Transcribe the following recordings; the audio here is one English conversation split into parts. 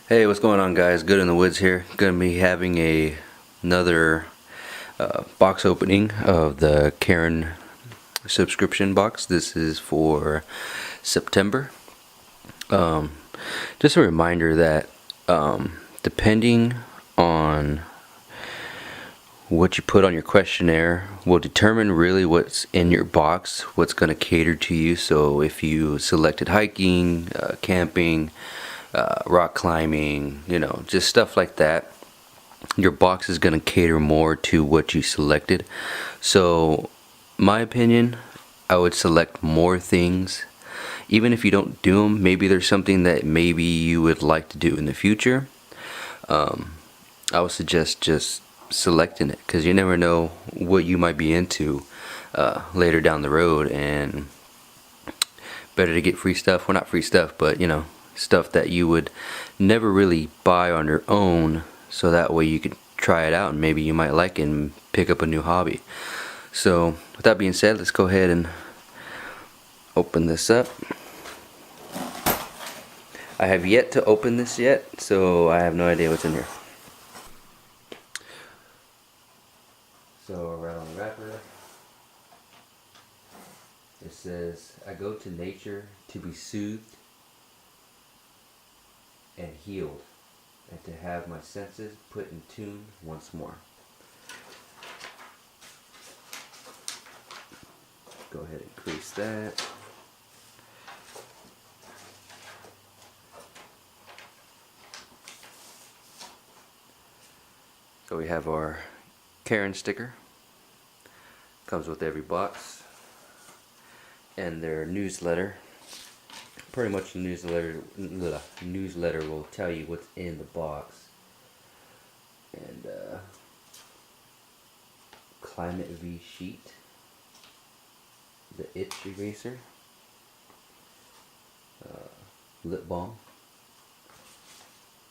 Hey, what's going on, guys? Good in the Woods here. Gonna be having another box opening of the Cairn subscription box. This is for September. Just a reminder that depending on what you put on your questionnaire will determine really what's in your box, what's going to cater to you. So if you selected hiking, camping, rock climbing, just stuff like that, your box is going to cater more to what you selected. So my opinion, I would select more things. Even if you don't do them, maybe there's something that maybe you would like to do in the future. I would suggest just selecting it, because you never know what you might be into later down the road, and better to get free stuff. Well, not free stuff, but stuff that you would never really buy on your own, so that way you could try it out and maybe you might like it and pick up a new hobby. So with that being said, let's go ahead and open this up. I have yet to open this yet, so I have no idea what's in here. So around the wrapper, it says, "I go to nature to be soothed and healed, and to have my senses put in tune once more." Go ahead and crease that. So we have our Cairn sticker. Comes with every box. And their newsletter. Pretty much the newsletter will tell you what's in the box. And Climate V sheet, the itch eraser, lip balm,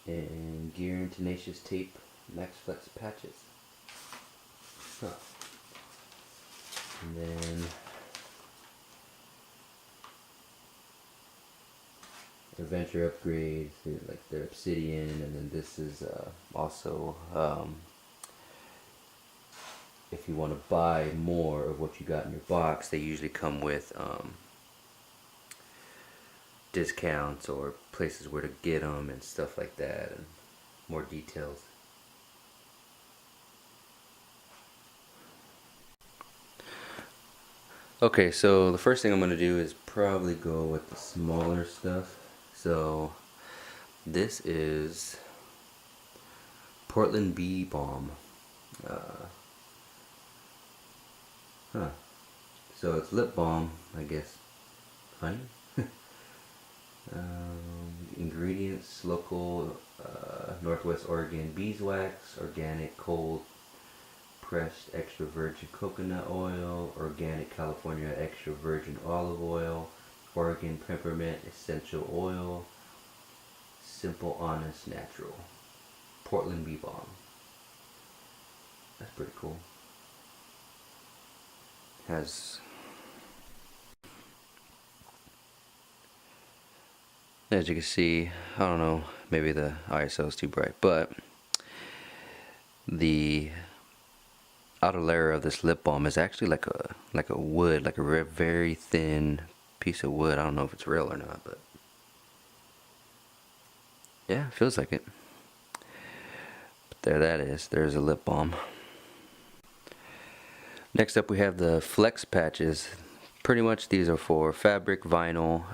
and Gear and Tenacious tape Max Flex patches. And then adventure upgrades, like their obsidian, and then this is also if you want to buy more of what you got in your box, they usually come with discounts or places where to get them and stuff like that, and more details. Okay, so the first thing I'm going to do is probably go with the smaller stuff. So this is Portland bee balm. So it's lip balm, I guess. Honey. Ingredients: local Northwest Oregon beeswax, organic cold pressed extra virgin coconut oil, organic California extra virgin olive oil, Oregon peppermint essential oil, simple, honest, natural. Portland bee balm. That's pretty cool. Has, as you can see, I don't know, maybe the ISO is too bright, but the outer layer of this lip balm is actually like a wood, like a very thin piece of wood. I don't know if it's real or not, but yeah, it feels like it. But there that is. There's a lip balm. Next up we have the flex patches. Pretty much these are for fabric, vinyl.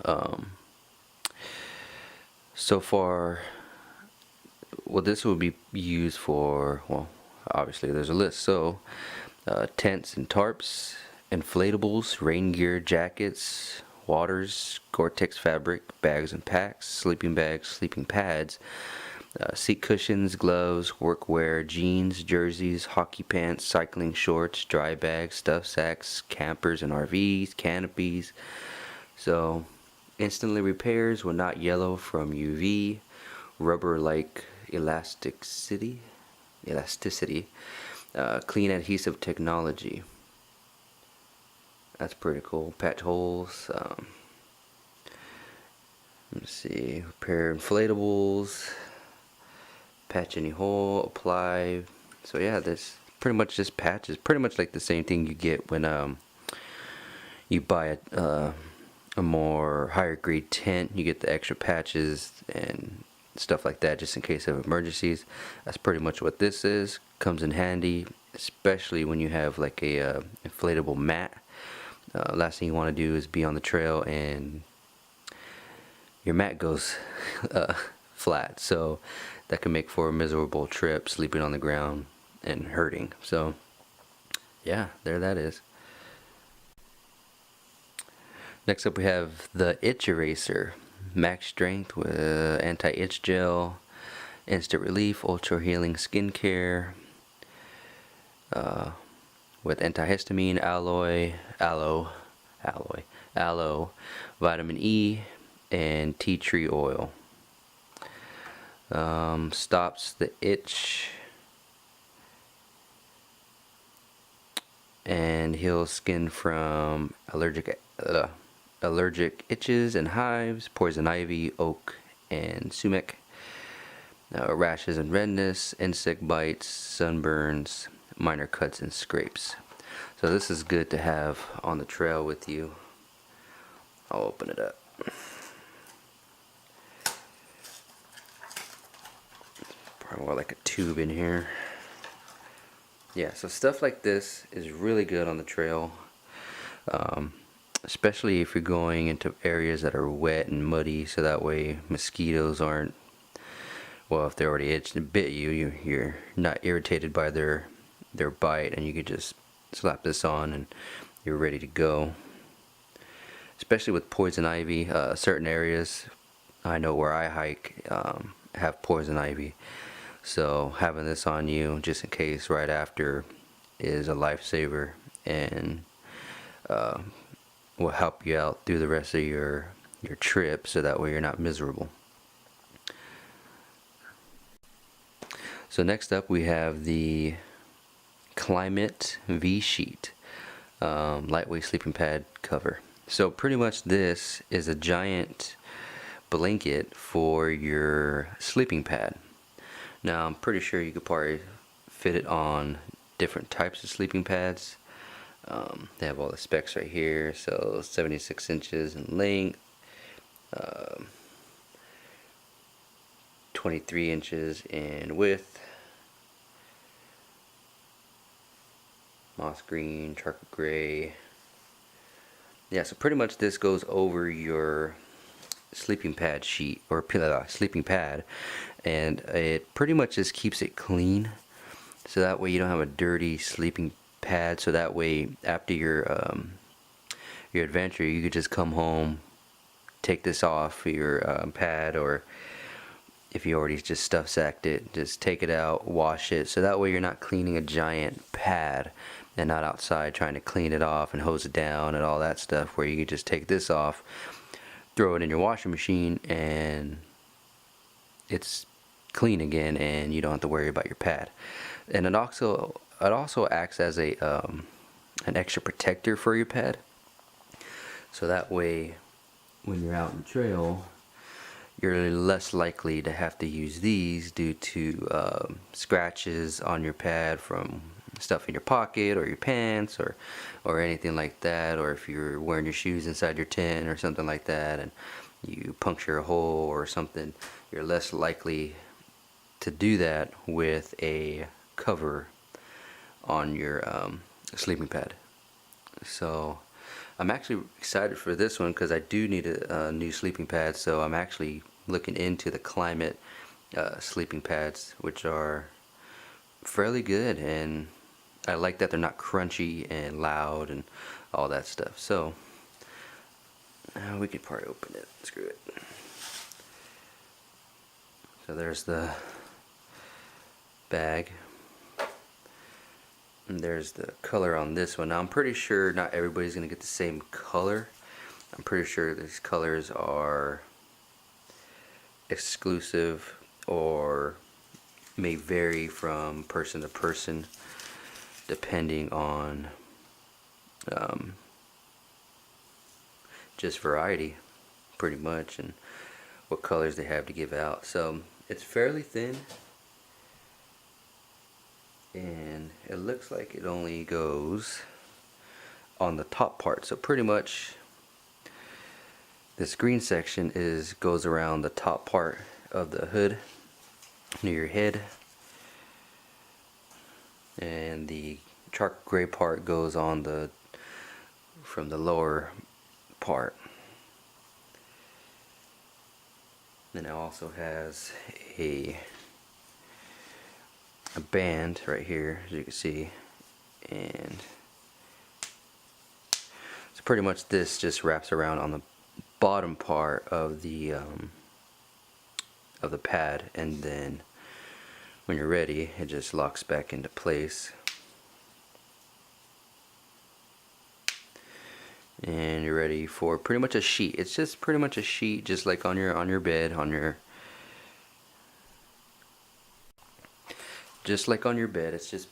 So far, well, this will be used for, well, obviously there's a list. So tents and tarps, inflatables, rain gear, jackets, waters, Gore-Tex fabric, bags and packs, sleeping bags, sleeping pads, seat cushions, gloves, workwear, jeans, jerseys, hockey pants, cycling shorts, dry bags, stuff sacks, campers and RVs, canopies. So instantly repairs when not yellow from UV, rubber-like elasticity, clean adhesive technology. That's pretty cool. Patch holes. Let's see. Repair inflatables. patch any hole, apply. So yeah, this pretty much just patches, pretty much like the same thing you get when you buy a more higher grade tint. You get the extra patches and stuff like that just in case of emergencies. That's pretty much what this is. Comes in handy, especially when you have like a inflatable mat. Last thing you want to do is be on the trail and your mat goes flat, so that can make for a miserable trip, sleeping on the ground and hurting. So yeah, there that is. Next up we have the Itch Eraser, max strength with anti-itch gel, instant relief, ultra healing skincare, with antihistamine, aloe, vitamin E, and tea tree oil. Stops the itch and heals skin from allergic itches and hives, poison ivy, oak, and sumac, rashes and redness, insect bites, sunburns, minor cuts and scrapes. So this is good to have on the trail with you. I'll open it up. Probably more like a tube in here. Yeah, so stuff like this is really good on the trail, especially if you're going into areas that are wet and muddy, so that way mosquitoes aren't, well, if they already itched and bit you, you're not irritated by their bite, and you could just slap this on and you're ready to go. Especially with poison ivy, certain areas I know where I hike have poison ivy, so having this on you just in case right after is a lifesaver, and will help you out through the rest of your trip, so that way you're not miserable. So next up we have the Climate V Sheet, lightweight sleeping pad cover. So pretty much this is a giant blanket for your sleeping pad. Now I'm pretty sure you could probably fit it on different types of sleeping pads. They have all the specs right here. So 76 inches in length, 23 inches in width, moss green, charcoal gray. Yeah, so pretty much this goes over your sleeping pad sheet, or sleeping pad, and it pretty much just keeps it clean, so that way you don't have a dirty sleeping pad. So that way after your adventure, you could just come home, take this off your pad, or if you already just stuff sacked it, just take it out, wash it, so that way you're not cleaning a giant pad and not outside trying to clean it off and hose it down and all that stuff, where you can just take this off, throw it in your washing machine, and it's clean again, and you don't have to worry about your pad. And it also acts as a an extra protector for your pad, so that way when you're out on the trail, you're or likely to have to use these due to scratches on your pad from stuff in your pocket or your pants or anything like that, or if you're wearing your shoes inside your tent or something like that and you puncture a hole or something, you're less likely to do that with a cover on your sleeping pad. So I'm actually excited for this one because I do need a new sleeping pad, so I'm actually looking into the Climate sleeping pads, which are fairly good, and I like that they're not crunchy and loud and all that stuff. So we could probably open it. Screw it. So there's the bag, and there's the color on this one. Now I'm pretty sure not everybody's gonna get the same color. I'm pretty sure these colors are exclusive or may vary from person to person, depending on just variety, pretty much, and what colors they have to give out. So it's fairly thin, and it looks like it only goes on the top part. So pretty much this green section goes around the top part of the hood near your head, and the charcoal gray part goes on from the lower part. Then it also has a band right here, as you can see, and so pretty much this just wraps around on the bottom part of the pad, and then when you're ready it just locks back into place, and you're ready for pretty much a sheet. It's just pretty much a sheet, just like on your bed, just like on your bed. It's just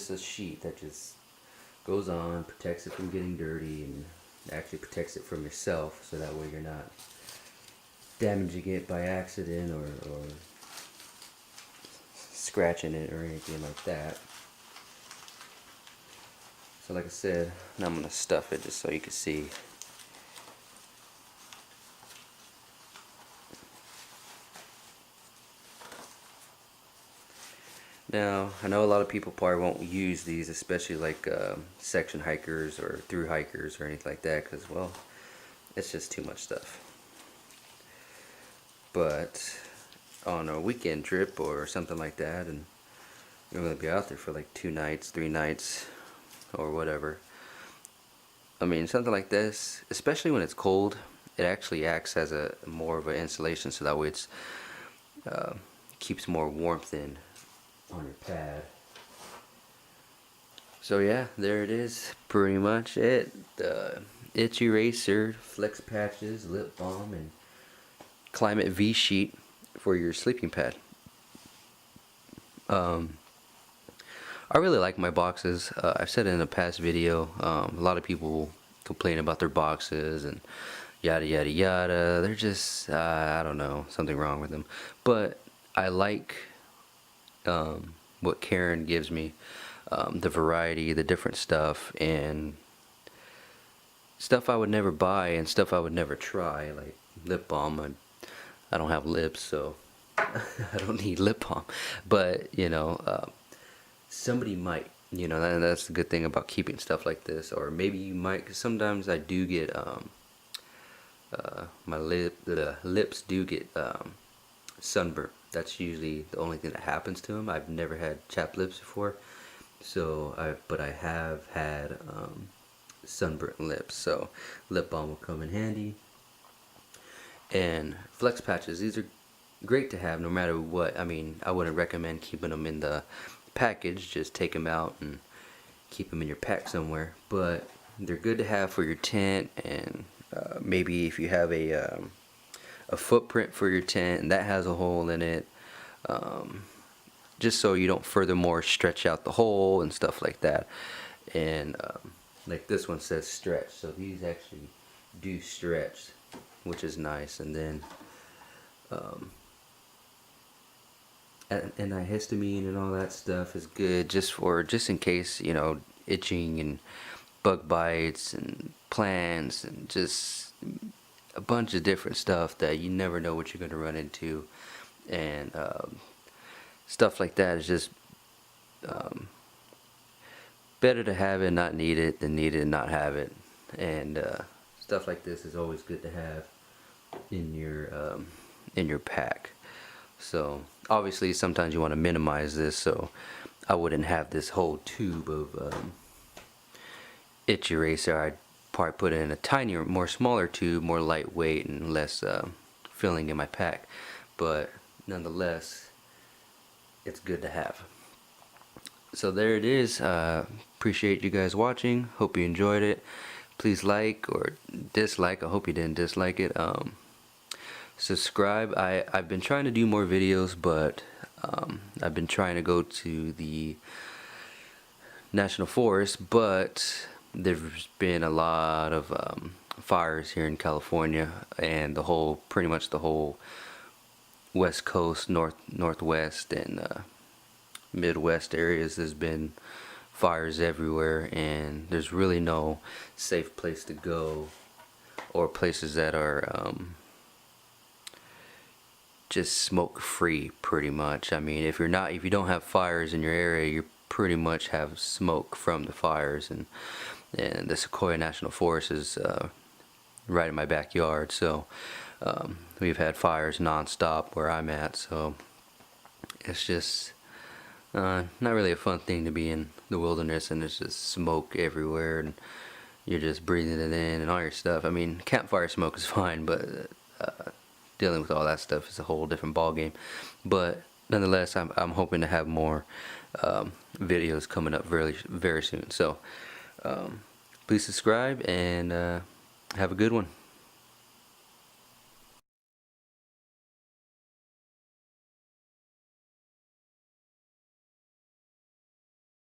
a sheet that just goes on, protects it from getting dirty, and actually protects it from yourself, so that way you're not damaging it by accident or scratching it or anything like that. So like I said, now I'm going to stuff it just so you can see. Now, I know a lot of people probably won't use these, especially like section hikers or through hikers or anything like that, because, well, it's just too much stuff. But on a weekend trip or something like that, and you're going to be out there for like 2 nights, 3 nights, or whatever. I mean, something like this, especially when it's cold, it actually acts as a more of an insulation, so that way it's keeps more warmth in on your pad. So yeah, there it is, pretty much it. Itch eraser, flex patches, lip balm, and climate V sheet for your sleeping pad. I really like my boxes. I've said it in a past video. A lot of people complain about their boxes and yada yada yada. They're just I don't know, something wrong with them. But I like what Cairn gives me, the variety, the different stuff, and stuff I would never buy and stuff I would never try, like lip balm. I don't have lips, so I don't need lip balm. But you know, somebody might, you know, and that's the good thing about keeping stuff like this. Or maybe you might, because sometimes I do get my lips do get sunburnt. That's usually the only thing that happens to them. I've never had chapped lips before, but I have had sunburnt lips, so lip balm will come in handy. And flex patches, these are great to have no matter what. I mean, I wouldn't recommend keeping them in the package. Just take them out and keep them in your pack somewhere, but they're good to have for your tent, and maybe if you have a footprint for your tent and that has a hole in it, just so you don't furthermore stretch out the hole and stuff like that. And like this one says stretch, so these actually do stretch, which is nice. And then antihistamine and all that stuff is good just in case, you know, itching and bug bites and plants and just a bunch of different stuff that you never know what you're going to run into. And stuff like that is just better to have it and not need it than need it and not have it. And stuff like this is always good to have in your pack. So obviously sometimes you want to minimize this, so I wouldn't have this whole tube of itch eraser. I'd probably put it in a tinier, more smaller tube, more lightweight and less filling in my pack, but nonetheless it's good to have. So there it is. Appreciate you guys watching. Hope you enjoyed it. Please like or dislike. I hope you didn't dislike it. Subscribe. I've been trying to do more videos, but I've been trying to go to the National Forest, but there's been a lot of fires here in California, and pretty much the whole West Coast, northwest, and Midwest areas, there's been fires everywhere, and there's really no safe place to go, or places that are just smoke free, pretty much. I mean, if you don't have fires in your area, you pretty much have smoke from the fires, and the Sequoia National Forest is right in my backyard, so we've had fires non-stop where I'm at, so it's just not really a fun thing to be in the wilderness and there's just smoke everywhere and you're just breathing it in and all your stuff. I mean, campfire smoke is fine, but dealing with all that stuff is a whole different ball game. But nonetheless, I'm hoping to have more videos coming up very soon. So please subscribe and have a good one.